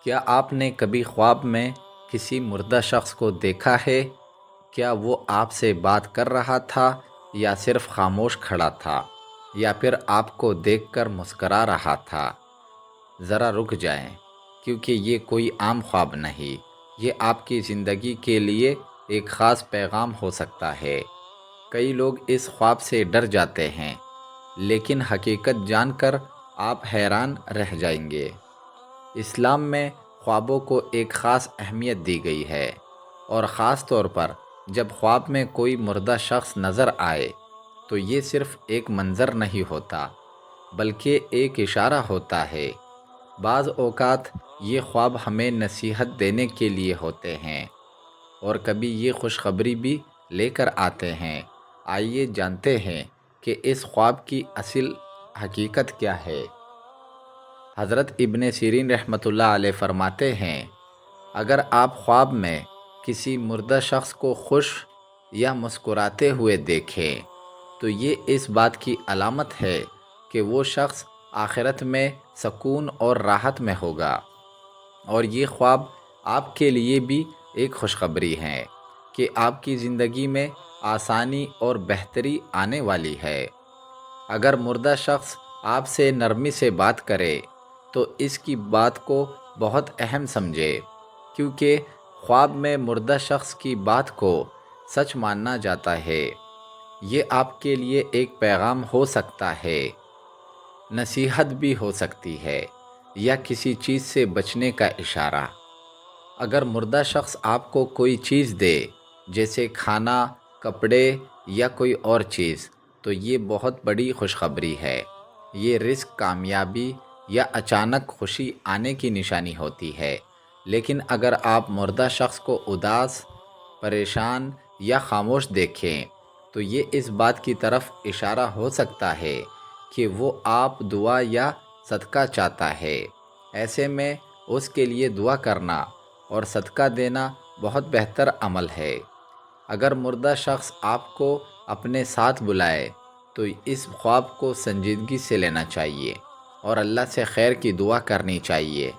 کیا آپ نے کبھی خواب میں کسی مردہ شخص کو دیکھا ہے؟ کیا وہ آپ سے بات کر رہا تھا یا صرف خاموش کھڑا تھا یا پھر آپ کو دیکھ کر مسکرا رہا تھا؟ ذرا رک جائیں، کیونکہ یہ کوئی عام خواب نہیں، یہ آپ کی زندگی کے لیے ایک خاص پیغام ہو سکتا ہے۔ کئی لوگ اس خواب سے ڈر جاتے ہیں، لیکن حقیقت جان کر آپ حیران رہ جائیں گے۔ اسلام میں خوابوں کو ایک خاص اہمیت دی گئی ہے، اور خاص طور پر جب خواب میں کوئی مردہ شخص نظر آئے تو یہ صرف ایک منظر نہیں ہوتا، بلکہ ایک اشارہ ہوتا ہے۔ بعض اوقات یہ خواب ہمیں نصیحت دینے کے لیے ہوتے ہیں، اور کبھی یہ خوشخبری بھی لے کر آتے ہیں۔ آئیے جانتے ہیں کہ اس خواب کی اصل حقیقت کیا ہے۔ حضرت ابن سیرین رحمۃ اللہ علیہ فرماتے ہیں، اگر آپ خواب میں کسی مردہ شخص کو خوش یا مسکراتے ہوئے دیکھیں تو یہ اس بات کی علامت ہے کہ وہ شخص آخرت میں سکون اور راحت میں ہوگا، اور یہ خواب آپ کے لیے بھی ایک خوشخبری ہے کہ آپ کی زندگی میں آسانی اور بہتری آنے والی ہے۔ اگر مردہ شخص آپ سے نرمی سے بات کرے تو اس کی بات کو بہت اہم سمجھے، کیونکہ خواب میں مردہ شخص کی بات کو سچ ماننا جاتا ہے۔ یہ آپ کے لیے ایک پیغام ہو سکتا ہے، نصیحت بھی ہو سکتی ہے، یا کسی چیز سے بچنے کا اشارہ۔ اگر مردہ شخص آپ کو کوئی چیز دے، جیسے کھانا، کپڑے یا کوئی اور چیز، تو یہ بہت بڑی خوشخبری ہے۔ یہ رزق، کامیابی یا اچانک خوشی آنے کی نشانی ہوتی ہے۔ لیکن اگر آپ مردہ شخص کو اداس، پریشان یا خاموش دیکھیں تو یہ اس بات کی طرف اشارہ ہو سکتا ہے کہ وہ آپ دعا یا صدقہ چاہتا ہے۔ ایسے میں اس کے لیے دعا کرنا اور صدقہ دینا بہت بہتر عمل ہے۔ اگر مردہ شخص آپ کو اپنے ساتھ بلائے تو اس خواب کو سنجیدگی سے لینا چاہیے اور اللہ سے خیر کی دعا کرنی چاہیے،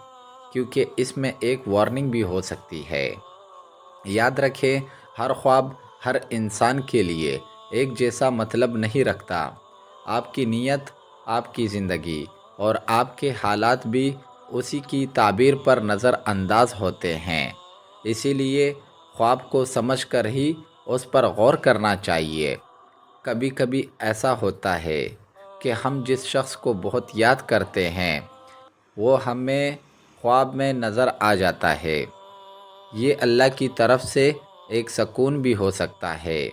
کیونکہ اس میں ایک وارننگ بھی ہو سکتی ہے۔ یاد رکھیں، ہر خواب ہر انسان کے لیے ایک جیسا مطلب نہیں رکھتا۔ آپ کی نیت، آپ کی زندگی اور آپ کے حالات بھی اسی کی تعبیر پر نظر انداز ہوتے ہیں۔ اسی لیے خواب کو سمجھ کر ہی اس پر غور کرنا چاہیے۔ کبھی کبھی ایسا ہوتا ہے کہ ہم جس شخص کو بہت یاد کرتے ہیں وہ ہمیں خواب میں نظر آ جاتا ہے۔ یہ اللہ کی طرف سے ایک سکون بھی ہو سکتا ہے،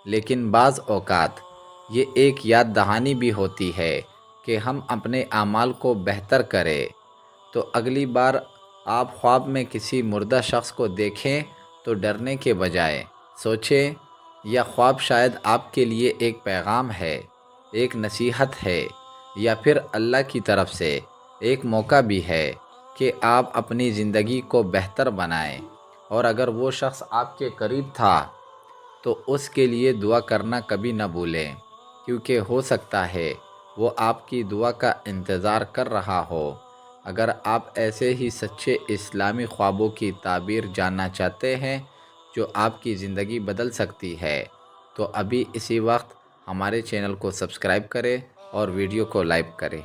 لیکن بعض اوقات یہ ایک یاد دہانی بھی ہوتی ہے کہ ہم اپنے اعمال کو بہتر کریں۔ تو اگلی بار آپ خواب میں کسی مردہ شخص کو دیکھیں تو ڈرنے کے بجائے سوچیں، یہ خواب شاید آپ کے لیے ایک پیغام ہے، ایک نصیحت ہے، یا پھر اللہ کی طرف سے ایک موقع بھی ہے کہ آپ اپنی زندگی کو بہتر بنائیں۔ اور اگر وہ شخص آپ کے قریب تھا تو اس کے لیے دعا کرنا کبھی نہ بھولیں، کیونکہ ہو سکتا ہے وہ آپ کی دعا کا انتظار کر رہا ہو۔ اگر آپ ایسے ہی سچے اسلامی خوابوں کی تعبیر جاننا چاہتے ہیں جو آپ کی زندگی بدل سکتی ہے، تو ابھی اسی وقت ہمارے چینل کو سبسکرائب کریں اور ویڈیو کو لائک کریں۔